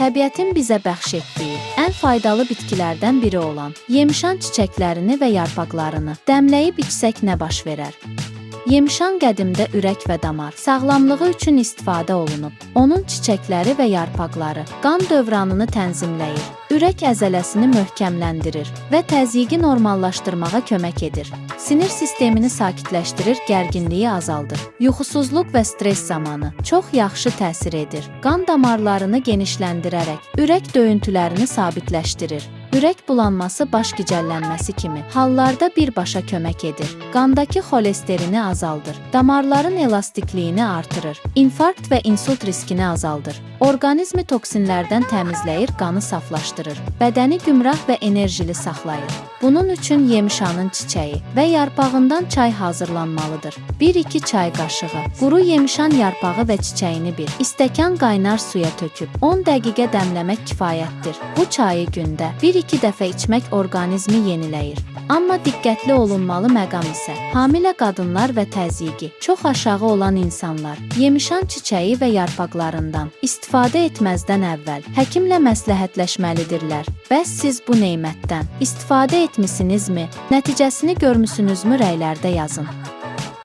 təbiətin bizə bəxş etdiyi ən faydalı bitkilərdən biri olan yemişan çiçəklərini və yarpaqlarını dəmləyib içsək nə baş verər? Yemişan qədimdə ürək və damar sağlamlığı üçün istifadə olunub. Onun çiçəkləri və yarpaqları qan dövranını tənzimləyir, ürək əzələsini möhkəmləndirir və təzyiqi normallaşdırmağa kömək edir. Sinir sistemini sakitləşdirir, gərginliyi azaldır. Yuxusuzluq və stres zamanı çox yaxşı təsir edir. Qan damarlarını genişləndirərək ürək döyüntülərini sabitləşdirir. Ürək bulanması, baş gicəllənməsi kimi hallarda birbaşa kömək edir. Qandakı xolesterini azaldır. Damarların elastikliyini artırır. İnfarkt və insult riskini azaldır. Orqanizmi toksinlərdən təmizləyir, qanı saflaşdırır. Bədəni gümrah və enerjili saxlayır. Bunun üçün yemişanın çiçəyi və yarpağından çay hazırlanmalıdır. 1-2 çay qaşığı quru yemişan yarpağı və çiçəyini bir stəkan qaynar suya töküb 10 dəqiqə dəmləmək kifayətdir. Bu çayı gündə 1-2 dəfə içmək orqanizmi yeniləyir. Amma diqqətli olunmalı məqam isə hamilə qadınlar və təzyiqi çox aşağı olan insanlar yemişan çiçəyi və yarpaqlarından istifadə etməzdən əvvəl həkimlə məsləhətləşməlidirlər. Bəs siz bu nemətdən istifadə etmisinizmi? Nəticəsini görmüsünüzmü? Rəylərdə yazın.